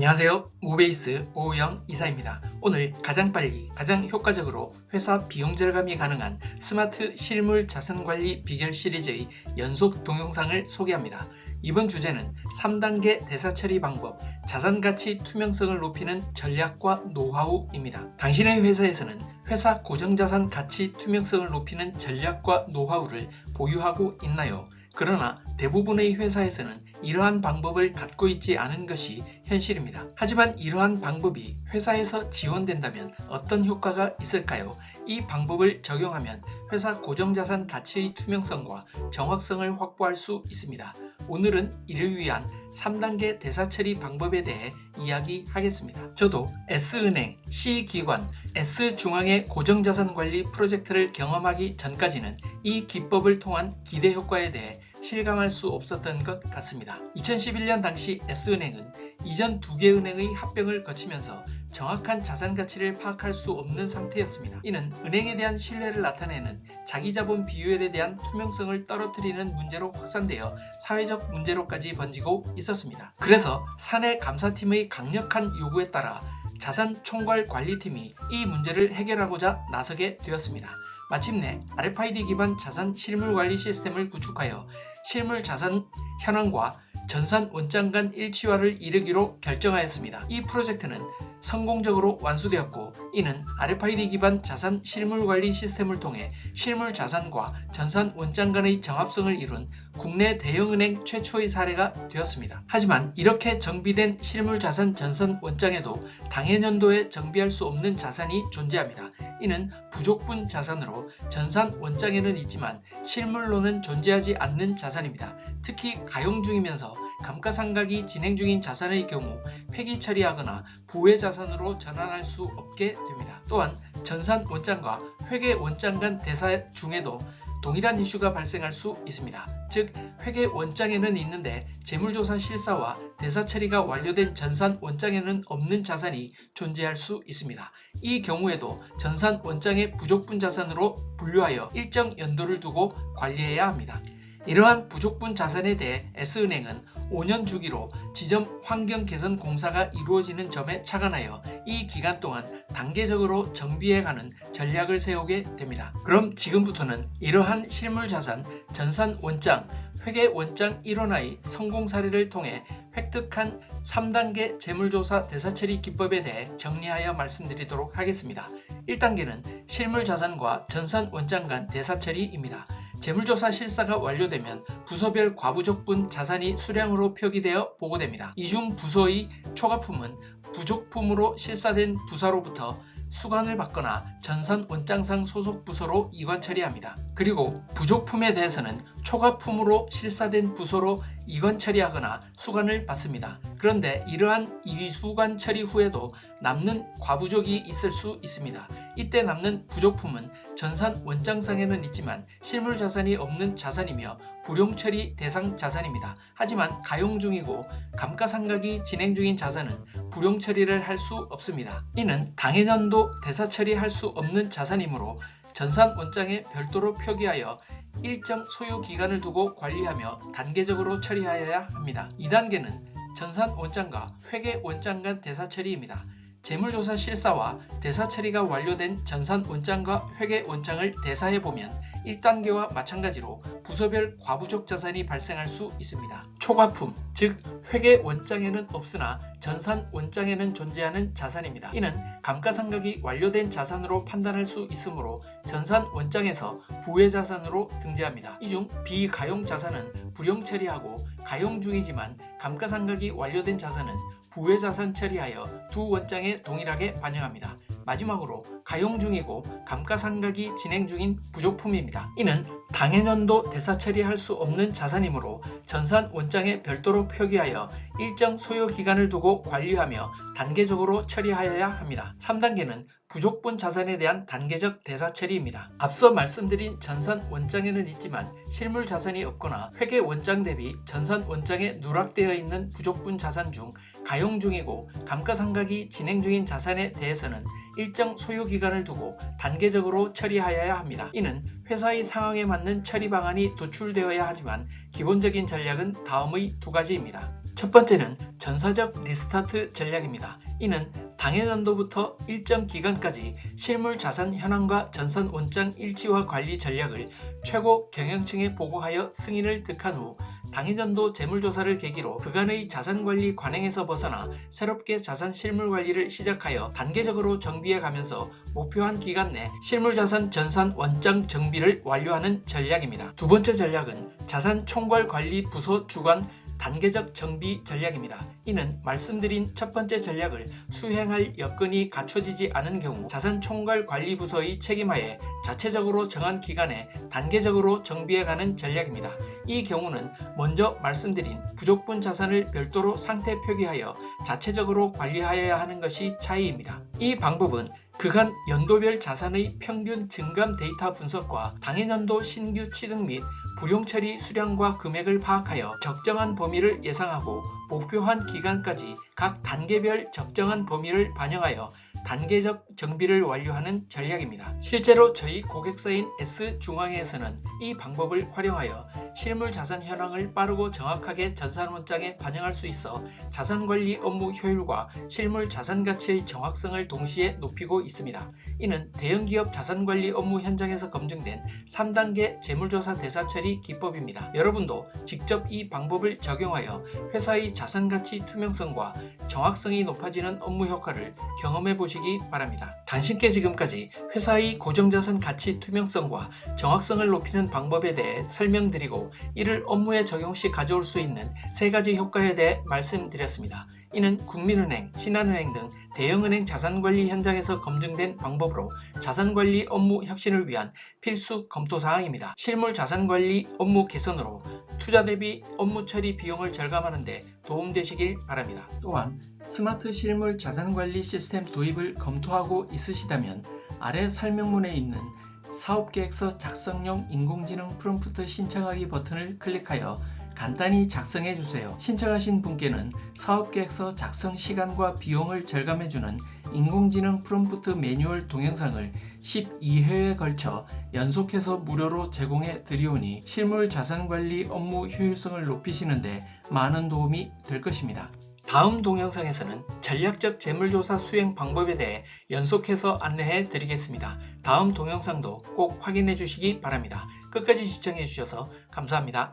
안녕하세요. 무베이스 오우영 이사입니다. 오늘 가장 빨리, 가장 효과적으로 회사 비용 절감이 가능한 스마트 실물 자산관리 비결 시리즈의 연속 동영상을 소개합니다. 이번 주제는 3단계 대사 처리 방법, 자산가치 투명성을 높이는 전략과 노하우입니다. 당신의 회사에서는 회사 고정자산 가치 투명성을 높이는 전략과 노하우를 보유하고 있나요? 그러나 대부분의 회사에서는 이러한 방법을 갖고 있지 않은 것이 현실입니다. 하지만 이러한 방법이 회사에서 지원된다면 어떤 효과가 있을까요? 이 방법을 적용하면 회사 고정자산 가치의 투명성과 정확성을 확보할 수 있습니다. 오늘은 이를 위한 3단계 대사처리 방법에 대해 이야기하겠습니다. 저도 S은행, C기관, S중앙의 고정자산관리 프로젝트를 경험하기 전까지는 이 기법을 통한 기대 효과에 대해 실감할 수 없었던 것 같습니다. 2011년 당시 S은행은 이전 두 개 은행의 합병을 거치면서 정확한 자산 가치를 파악할 수 없는 상태였습니다. 이는 은행에 대한 신뢰를 나타내는 자기자본 비율에 대한 투명성을 떨어뜨리는 문제로 확산되어 사회적 문제로까지 번지고 있었습니다. 그래서 사내 감사팀의 강력한 요구에 따라 자산총괄관리팀이 이 문제를 해결하고자 나서게 되었습니다. 마침내 RFID 기반 자산 실물관리 시스템을 구축하여 실물자산 현황과 전산 원장 간 일치화를 이루기로 결정하였습니다. 이 프로젝트는 성공적으로 완수되었고, 이는 RFID 기반 자산 실물관리 시스템을 통해 실물자산과 전산 원장 간의 정합성을 이룬 국내 대형은행 최초의 사례가 되었습니다. 하지만 이렇게 정비된 실물자산 전산 원장에도 당해년도에 정비할 수 없는 자산이 존재합니다. 이는 부족분 자산으로 전산 원장에는 있지만 실물로는 존재하지 않는 자산입니다. 특히 가용 중이면서 감가상각이 진행 중인 자산의 경우 폐기 처리하거나 부회 자산으로 전환할 수 없게 됩니다. 또한 전산 원장과 회계 원장 간 대사 중에도 동일한 이슈가 발생할 수 있습니다. 즉, 회계 원장에는 있는데 재물조사 실사와 대사 처리가 완료된 전산 원장에는 없는 자산이 존재할 수 있습니다. 이 경우에도 전산 원장의 부족분 자산으로 분류하여 일정 연도를 두고 관리해야 합니다. 이러한 부족분 자산에 대해 S은행은 5년 주기로 지점 환경 개선 공사가 이루어지는 점에 착안하여 이 기간 동안 단계적으로 정비해가는 전략을 세우게 됩니다. 그럼 지금부터는 이러한 실물자산, 전산 원장, 회계 원장 일원화의 성공 사례를 통해 획득한 3단계 재물조사 대사처리 기법에 대해 정리하여 말씀드리도록 하겠습니다. 1단계는 실물자산과 전산 원장 간 대사처리입니다. 재물조사 실사가 완료되면 부서별 과부족분 자산이 수량으로 표기되어 보고됩니다. 이 중 부서의 초과품은 부족품으로 실사된 부서로부터 수관을 받거나 전산 원장상 소속 부서로 이관 처리합니다. 그리고 부족품에 대해서는 초과품으로 실사된 부서로 이관 처리하거나 수관을 받습니다. 그런데 이러한 이수관 처리 후에도 남는 과부족이 있을 수 있습니다. 이때 남는 부족품은 전산 원장상에는 있지만 실물 자산이 없는 자산이며 불용 처리 대상 자산입니다. 하지만 가용 중이고 감가상각이 진행 중인 자산은 불용 처리를 할 수 없습니다. 이는 당해년도 대사 처리할 수 없는 자산이므로 전산 원장에 별도로 표기하여 일정 소요 기간을 두고 관리하며 단계적으로 처리하여야 합니다. 2단계는 전산 원장과 회계 원장 간 대사 처리입니다. 재물조사 실사와 대사 처리가 완료된 전산 원장과 회계 원장을 대사해보면 1단계와 마찬가지로 부서별 과부족 자산이 발생할 수 있습니다. 초과품, 즉 회계 원장에는 없으나 전산 원장에는 존재하는 자산입니다. 이는 감가상각이 완료된 자산으로 판단할 수 있으므로 전산 원장에서 부회 자산으로 등재합니다. 이 중 비가용 자산은 불용 처리하고 가용 중이지만 감가상각이 완료된 자산은 부회 자산 처리하여 두 원장에 동일하게 반영합니다. 마지막으로 가용 중이고 감가상각이 진행 중인 부족품입니다. 이는 당해년도 대사 처리할 수 없는 자산이므로 전산 원장에 별도로 표기하여 일정 소요 기간을 두고 관리하며 단계적으로 처리하여야 합니다. 3단계는 부족분 자산에 대한 단계적 대사 처리입니다. 앞서 말씀드린 전산 원장에는 있지만 실물 자산이 없거나 회계 원장 대비 전산 원장에 누락되어 있는 부족분 자산 중 가용 중이고 감가상각이 진행 중인 자산에 대해서는 일정 소요 기간을 두고 단계적으로 처리하여야 합니다. 이는 회사의 상황에 맞는 처리 방안이 도출되어야 하지만 기본적인 전략은 다음의 두 가지입니다. 첫 번째는 전사적 리스타트 전략입니다. 이는 당해년도부터 일정 기간까지 실물 자산 현황과 전산 원장 일치화 관리 전략을 최고 경영층에 보고하여 승인을 득한 후 당해년도 재물조사를 계기로 그간의 자산관리 관행에서 벗어나 새롭게 자산 실물관리를 시작하여 단계적으로 정비해 가면서 목표한 기간 내 실물자산 전산 원장 정비를 완료하는 전략입니다. 두 번째 전략은 자산총괄관리 부서 주관 단계적 정비 전략입니다. 이는 말씀드린 첫 번째 전략을 수행할 여건이 갖춰지지 않은 경우 자산총괄관리부서의 책임하에 자체적으로 정한 기간에 단계적으로 정비해가는 전략입니다. 이 경우는 먼저 말씀드린 부족분 자산을 별도로 상태 표기하여 자체적으로 관리하여야 하는 것이 차이입니다. 이 방법은 그간 연도별 자산의 평균 증감 데이터 분석과 당해년도 신규 취득 및 불용처리 수량과 금액을 파악하여 적정한 범위를 예상하고 목표한 기간까지 각 단계별 적정한 범위를 반영하여 단계적 정비를 완료하는 전략입니다. 실제로 저희 고객사인 S중앙회에서는 이 방법을 활용하여 실물 자산 현황을 빠르고 정확하게 전산원장에 반영할 수 있어 자산관리 업무 효율과 실물 자산 가치의 정확성을 동시에 높이고 있습니다. 이는 대형기업 자산관리 업무 현장에서 검증된 3단계 재물조사 대사처리 기법입니다. 여러분도 직접 이 방법을 적용하여 회사의 자산가치 투명성과 정확성이 높아지는 업무 효과를 경험해 보시기 바랍니다. 당신께 지금까지 회사의 고정자산 가치 투명성과 정확성을 높이는 방법에 대해 설명드리고 이를 업무에 적용 시 가져올 수 있는 3가지 효과에 대해 말씀드렸습니다. 이는 국민은행, 신한은행 등 대형은행 자산관리 현장에서 검증된 방법으로 자산관리 업무 혁신을 위한 필수 검토사항입니다. 실물 자산관리 업무 개선으로 투자 대비 업무 처리 비용을 절감하는 데 도움되시길 바랍니다. 또한 스마트 실물 자산관리 시스템 도입을 검토하고 있으시다면 아래 설명문에 있는 사업계획서 작성용 인공지능 프롬프트 신청하기 버튼을 클릭하여 간단히 작성해 주세요. 신청하신 분께는 사업계획서 작성 시간과 비용을 절감해주는 인공지능 프롬프트 매뉴얼 동영상을 12회에 걸쳐 연속해서 무료로 제공해 드리오니 실물 자산관리 업무 효율성을 높이시는데 많은 도움이 될 것입니다. 다음 동영상에서는 전략적 재물조사 수행 방법에 대해 연속해서 안내해 드리겠습니다. 다음 동영상도 꼭 확인해 주시기 바랍니다. 끝까지 시청해 주셔서 감사합니다.